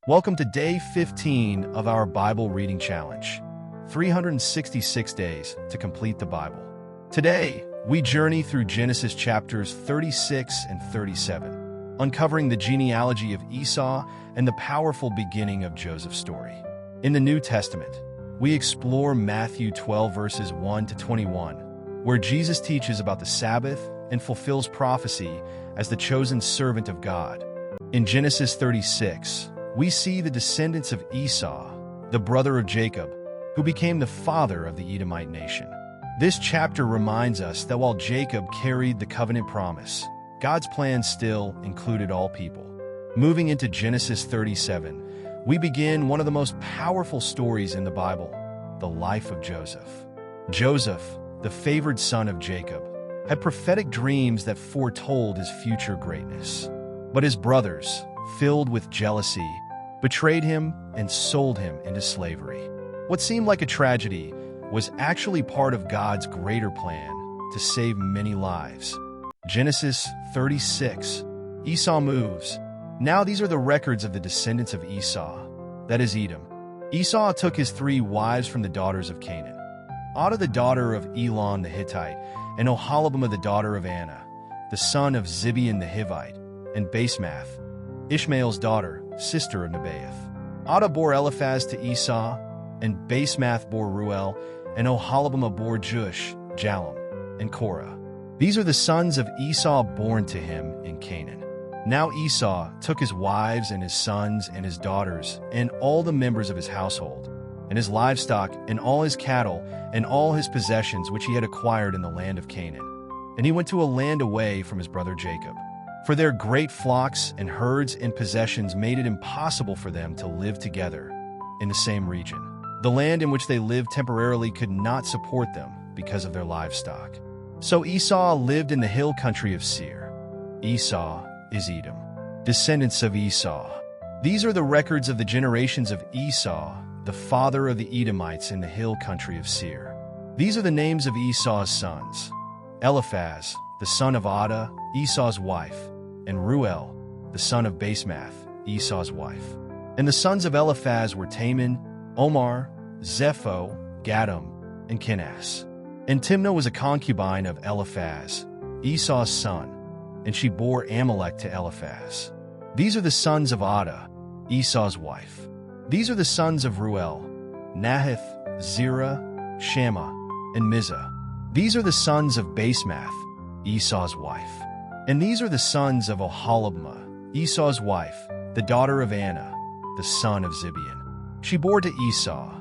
Welcome to day 15 of our Bible reading challenge, 366 days to complete the Bible. Today, we journey through Genesis chapters 36 and 37, uncovering the genealogy of Esau and the powerful beginning of Joseph's story. In the New Testament, we explore Matthew 12 verses 1 to 21, where Jesus teaches about the Sabbath and fulfills prophecy as the chosen servant of God. In Genesis 36, we see the descendants of Esau, the brother of Jacob, who became the father of the Edomite nation. This chapter reminds us that while Jacob carried the covenant promise, God's plan still included all people. Moving into Genesis 37, we begin one of the most powerful stories in the Bible, the life of Joseph. Joseph, the favored son of Jacob, had prophetic dreams that foretold his future greatness. But his brothers, filled with jealousy, betrayed him and sold him into slavery. What seemed like a tragedy was actually part of God's greater plan to save many lives. Genesis 36, Esau moves. Now these are the records of the descendants of Esau, that is Edom. Esau took his 3 wives from the daughters of Canaan: Adah the daughter of Elon the Hittite, and Oholibamah the daughter of Anna, the son of Zibeon the Hivite, and Basemath, Ishmael's daughter, sister of Nebaioth. Adah bore Eliphaz to Esau, and Basemath bore Ruel, and Oholibamah bore Jush, Jalem, and Korah. These are the sons of Esau born to him in Canaan. Now Esau took his wives and his sons and his daughters and all the members of his household, and his livestock and all his cattle and all his possessions which he had acquired in the land of Canaan. And he went to a land away from his brother Jacob. For their great flocks and herds and possessions made it impossible for them to live together in the same region. The land in which they lived temporarily could not support them because of their livestock. So Esau lived in the hill country of Seir. Esau is Edom. Descendants of Esau. These are the records of the generations of Esau, the father of the Edomites in the hill country of Seir. These are the names of Esau's sons: Eliphaz, the son of Adah, Esau's wife, and Ruel, the son of Basemath, Esau's wife. And the sons of Eliphaz were Taman, Omar, Zepho, Gatam, and Kenaz. And Timnah was a concubine of Eliphaz, Esau's son, and she bore Amalek to Eliphaz. These are the sons of Adah, Esau's wife. These are the sons of Ruel: Nahath, Zerah, Shammah, and Mizah. These are the sons of Basemath, Esau's wife. And these are the sons of Oholibamah, Esau's wife, the daughter of Anna, the son of Zibeon. She bore to Esau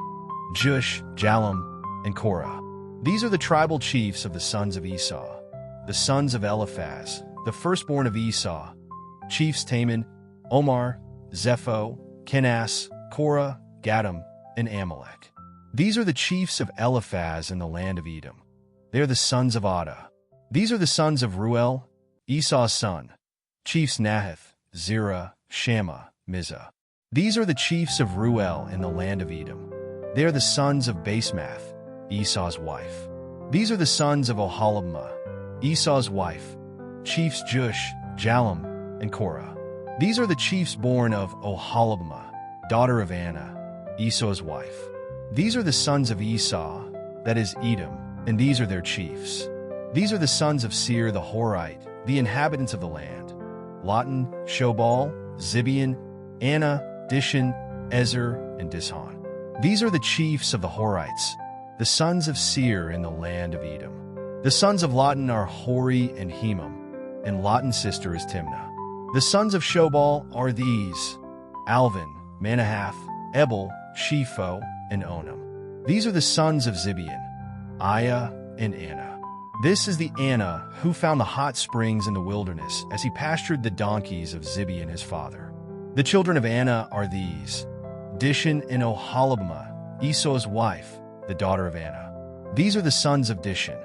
Jush, Jalem, and Korah. These are the tribal chiefs of the sons of Esau. The sons of Eliphaz, the firstborn of Esau, chiefs Taman, Omar, Zepho, Kenaz, Korah, Gatam, and Amalek. These are the chiefs of Eliphaz in the land of Edom. They are the sons of Adah. These are the sons of Ruel, Esau's son, chiefs Nahath, Zerah, Shammah, Mizah. These are the chiefs of Ruel in the land of Edom. They are the sons of Basemath, Esau's wife. These are the sons of Oholibamah, Esau's wife, chiefs Jush, Jalem, and Korah. These are the chiefs born of Oholibamah, daughter of Anna, Esau's wife. These are the sons of Esau, that is Edom, and these are their chiefs. These are the sons of Seir the Horite, the inhabitants of the land: Lotan, Shobal, Zibeon, Anna, Dishan, Ezer, and Dishon. These are the chiefs of the Horites, the sons of Seir in the land of Edom. The sons of Lotan are Hori and Hemam, and Lotan's sister is Timnah. The sons of Shobal are these: Alvin, Manahath, Ebal, Shepho, and Onam. These are the sons of Zibeon: Aiah and Anna. This is the Anna who found the hot springs in the wilderness as he pastured the donkeys of Zibeon his father. The children of Anna are these: Dishan and Oholibamah, Esau's wife, the daughter of Anna. These are the sons of Dishan: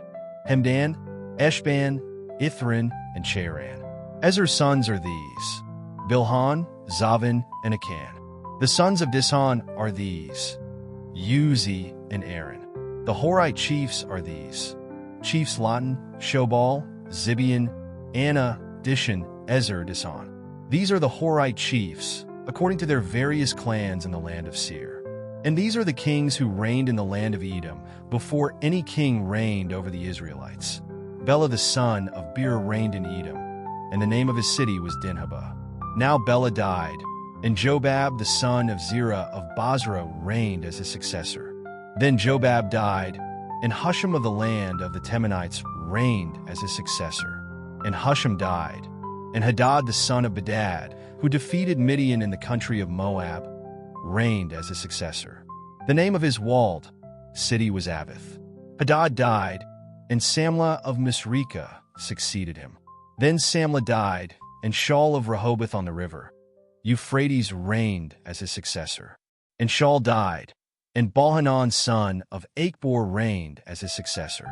Hemdan, Eshban, Ithran, and Cheran. Ezer's sons are these: Bilhan, Zavan, and Akan. The sons of Dishon are these: Uzi and Aaron. The Horite chiefs are these: chiefs Lotan, Shobal, Zibeon, Anna, Dishan, Ezer, Dishon. These are the Horite chiefs, according to their various clans in the land of Seir. And these are the kings who reigned in the land of Edom before any king reigned over the Israelites. Bela the son of Beer reigned in Edom, and the name of his city was Dinhabah. Now Bela died, and Jobab the son of Zerah of Bozrah reigned as his successor. Then Jobab died, and Husham of the land of the Temanites reigned as his successor. And Husham died, and Hadad the son of Bedad, who defeated Midian in the country of Moab, reigned as his successor. The name of his walled city was Avith. Hadad died, and Samlah of Misrekah succeeded him. Then Samlah died, and Shaul of Rehoboth on the river Euphrates reigned as his successor. And Shaul died, and Baalhanan son of Achbor reigned as his successor.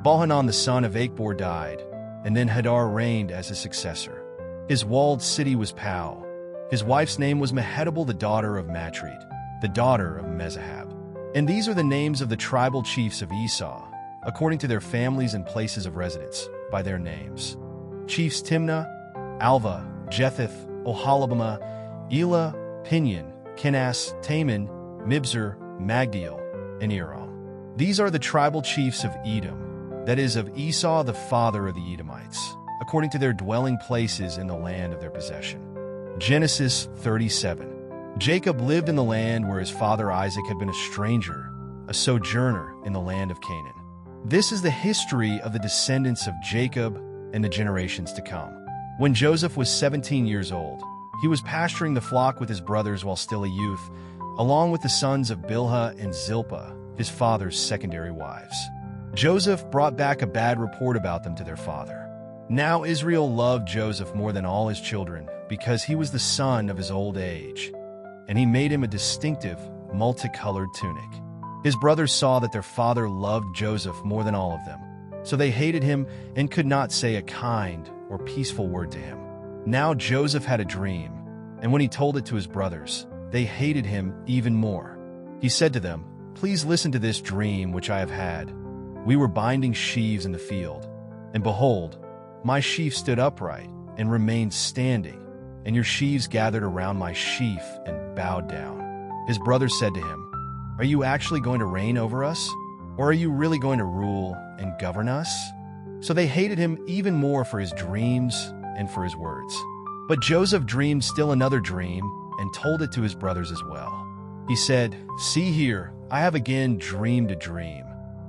Baalhanan the son of Achbor died, and then Hadar reigned as his successor. His walled city was Pau. His wife's name was Mehetabel the daughter of Matred, the daughter of Mezahab. And these are the names of the tribal chiefs of Esau, according to their families and places of residence, by their names. Chiefs Timnah, Alva, Jetheth, Oholibamah, Elah, Pinion, Kenaz, Taman, Mibzar, Magdiel, and Eram. These are the tribal chiefs of Edom, that is, of Esau the father of the Edomites, according to their dwelling places in the land of their possession. Genesis 37. Jacob lived in the land where his father Isaac had been a stranger, a sojourner in the land of Canaan. This is the history of the descendants of Jacob and the generations to come. When Joseph was 17 years old, he was pasturing the flock with his brothers while still a youth, along with the sons of Bilhah and Zilpah, his father's secondary wives. Joseph brought back a bad report about them to their father. Now Israel loved Joseph more than all his children because he was the son of his old age, and he made him a distinctive, multicolored tunic. His brothers saw that their father loved Joseph more than all of them, so they hated him and could not say a kind or peaceful word to him. Now Joseph had a dream, and when he told it to his brothers, they hated him even more. He said to them, "Please listen to this dream which I have had. We were binding sheaves in the field, and behold, my sheaf stood upright and remained standing, and your sheaves gathered around my sheaf and bowed down." His brothers said to him, "Are you actually going to reign over us? Or are you really going to rule and govern us?" So they hated him even more for his dreams and for his words. But Joseph dreamed still another dream and told it to his brothers as well. He said, "See here, I have again dreamed a dream,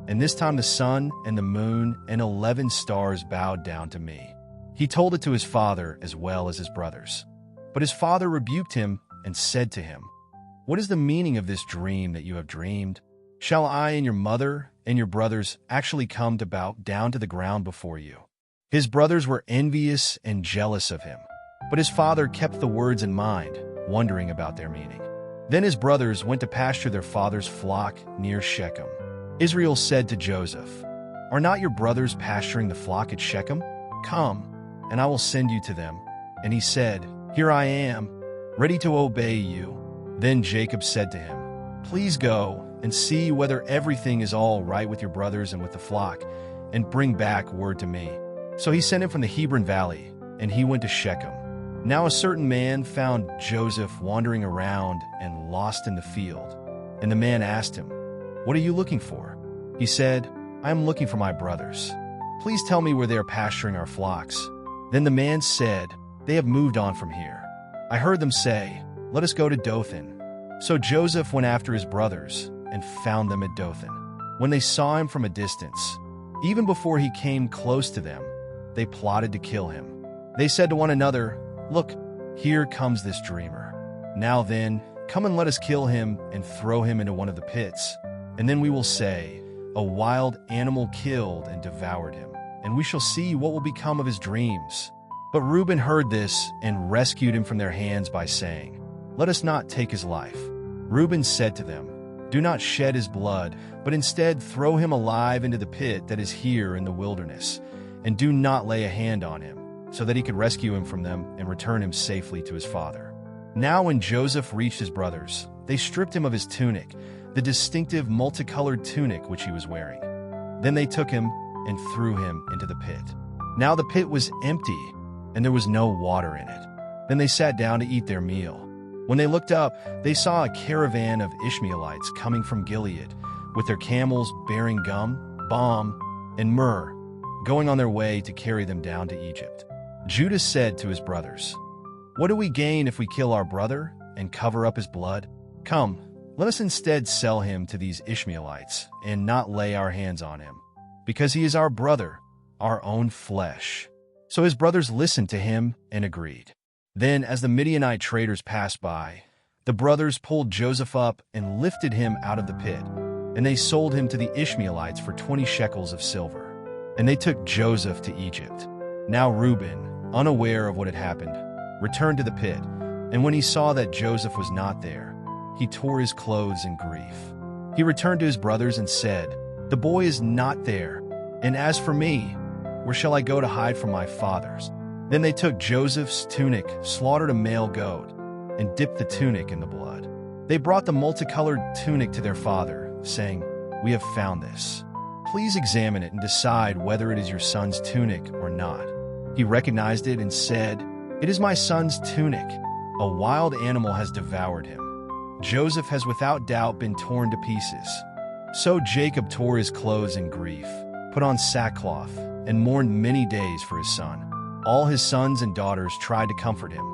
and this time the sun and the moon and 11 stars bowed down to me." He told it to his father as well as his brothers. But his father rebuked him and said to him, "What is the meaning of this dream that you have dreamed? Shall I and your mother and your brothers actually come to bow down to the ground before you?" His brothers were envious and jealous of him, but his father kept the words in mind, wondering about their meaning. Then his brothers went to pasture their father's flock near Shechem. Israel said to Joseph, "Are not your brothers pasturing the flock at Shechem? Come, and I will send you to them." And he said, "Here I am, ready to obey you." Then Jacob said to him, "Please go and see whether everything is all right with your brothers and with the flock, and bring back word to me." So he sent him from the Hebron valley, and he went to Shechem. Now a certain man found Joseph wandering around and lost in the field. And the man asked him, "What are you looking for?" He said, "I am looking for my brothers. Please tell me where they are pasturing our flocks." Then the man said, "They have moved on from here. I heard them say, 'Let us go to Dothan.'" So Joseph went after his brothers and found them at Dothan. When they saw him from a distance, even before he came close to them, they plotted to kill him. They said to one another, "Look, here comes this dreamer. Now then, come and let us kill him and throw him into one of the pits. And then we will say, 'A wild animal killed and devoured him,' and we shall see what will become of his dreams." But Reuben heard this and rescued him from their hands by saying, "Let us not take his life." Reuben said to them, "Do not shed his blood, but instead throw him alive into the pit that is here in the wilderness, and do not lay a hand on him, so that he could rescue him from them and return him safely to his father." Now when Joseph reached his brothers, they stripped him of his tunic, the distinctive multicolored tunic which he was wearing. Then they took him and threw him into the pit. Now the pit was empty, and there was no water in it. Then they sat down to eat their meal. When they looked up, they saw a caravan of Ishmaelites coming from Gilead, with their camels bearing gum, balm, and myrrh, going on their way to carry them down to Egypt. Judah said to his brothers, "What do we gain if we kill our brother and cover up his blood? Come, let us instead sell him to these Ishmaelites and not lay our hands on him, because he is our brother, our own flesh." So his brothers listened to him and agreed. Then, as the Midianite traders passed by, the brothers pulled Joseph up and lifted him out of the pit, and they sold him to the Ishmaelites for 20 shekels of silver. And they took Joseph to Egypt. Now Reuben, unaware of what had happened, returned to the pit, and when he saw that Joseph was not there, he tore his clothes in grief. He returned to his brothers and said, "The boy is not there, and as for me, where shall I go to hide from my fathers?" Then they took Joseph's tunic, slaughtered a male goat, and dipped the tunic in the blood. They brought the multicolored tunic to their father, saying, "We have found this. Please examine it and decide whether it is your son's tunic or not." He recognized it and said, "It is my son's tunic. A wild animal has devoured him. Joseph has without doubt been torn to pieces." So Jacob tore his clothes in grief, put on sackcloth, and mourned many days for his son. All his sons and daughters tried to comfort him,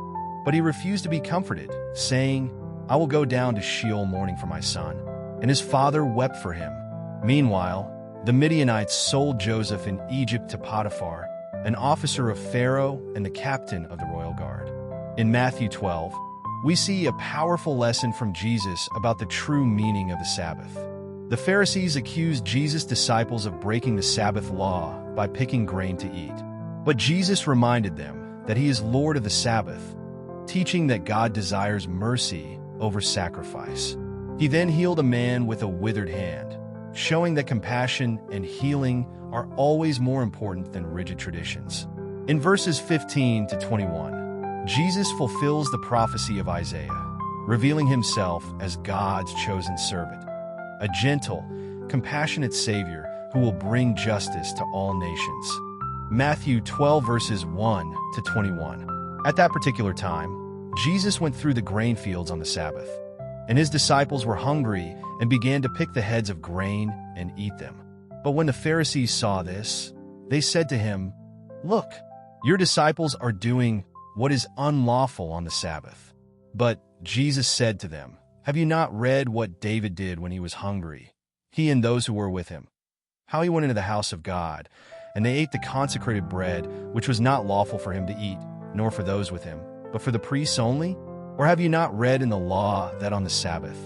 but he refused to be comforted, saying, "I will go down to Sheol mourning for my son." And his father wept for him. Meanwhile, the Midianites sold Joseph in Egypt to Potiphar, an officer of Pharaoh and the captain of the royal guard. In Matthew 12, we see a powerful lesson from Jesus about the true meaning of the Sabbath. The Pharisees accused Jesus' disciples of breaking the Sabbath law by picking grain to eat. But Jesus reminded them that he is Lord of the Sabbath, teaching that God desires mercy over sacrifice. He then healed a man with a withered hand, showing that compassion and healing are always more important than rigid traditions. In verses 15 to 21, Jesus fulfills the prophecy of Isaiah, revealing himself as God's chosen servant, a gentle, compassionate Savior who will bring justice to all nations. Matthew 12 verses 1 to 21. At that particular time, Jesus went through the grain fields on the Sabbath, and his disciples were hungry and began to pick the heads of grain and eat them. But when the Pharisees saw this, they said to him, "Look, your disciples are doing what is unlawful on the Sabbath." But Jesus said to them, "Have you not read what David did when he was hungry, he and those who were with him? How he went into the house of God, and they ate the consecrated bread, which was not lawful for him to eat, nor for those with him, but for the priests only? Or have you not read in the law that on the Sabbath,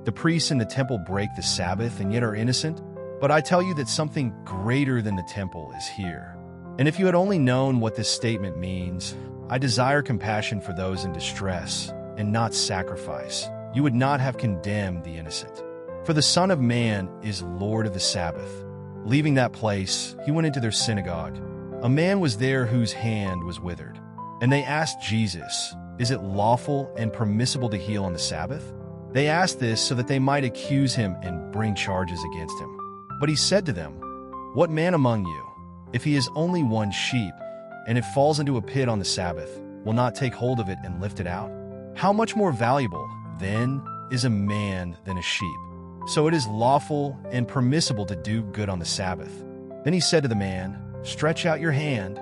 the priests in the temple break the Sabbath and yet are innocent? But I tell you that something greater than the temple is here. And if you had only known what this statement means, 'I desire compassion for those in distress and not sacrifice,' you would not have condemned the innocent. For the Son of Man is Lord of the Sabbath." Leaving that place, he went into their synagogue. A man was there whose hand was withered. And they asked Jesus, "Is it lawful and permissible to heal on the Sabbath?" They asked this so that they might accuse him and bring charges against him. But he said to them, "What man among you, if he has only one sheep, and it falls into a pit on the Sabbath, will not take hold of it and lift it out? How much more valuable, then, is a man than a sheep? So it is lawful and permissible to do good on the Sabbath." Then he said to the man, "Stretch out your hand."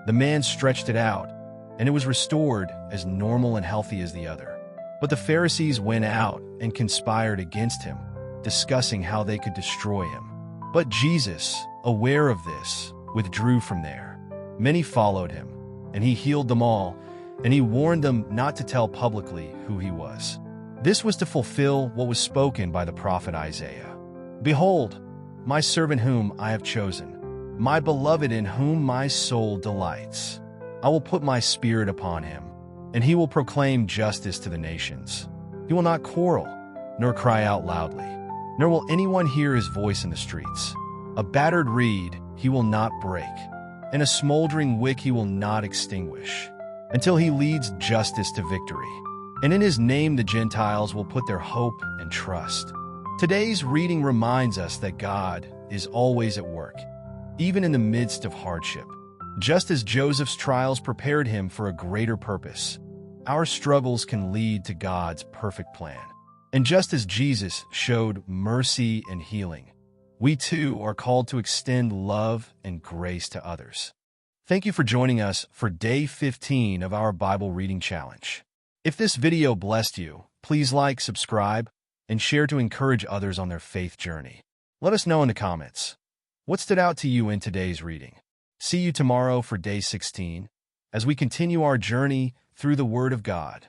The man stretched it out, and it was restored as normal and healthy as the other. But the Pharisees went out and conspired against him, discussing how they could destroy him. But Jesus, aware of this, withdrew from there. Many followed him, and he healed them all, and he warned them not to tell publicly who he was. This was to fulfill what was spoken by the prophet Isaiah. "Behold, my servant whom I have chosen, my beloved in whom my soul delights. I will put my spirit upon him, and he will proclaim justice to the nations. He will not quarrel, nor cry out loudly, nor will anyone hear his voice in the streets. A battered reed he will not break, and a smoldering wick he will not extinguish, until he leads justice to victory. And in his name the Gentiles will put their hope and trust." Today's reading reminds us that God is always at work, even in the midst of hardship. Just as Joseph's trials prepared him for a greater purpose, Our struggles can lead to God's perfect plan. And just as Jesus showed mercy and healing, we too are called to extend love and grace to others. Thank you for joining us for day 15 of our Bible reading challenge. If this video blessed you, please like, subscribe, and share to encourage others on their faith journey. Let us know in the comments what stood out to you in today's reading. See you tomorrow for day 16 as we continue our journey through the Word of God.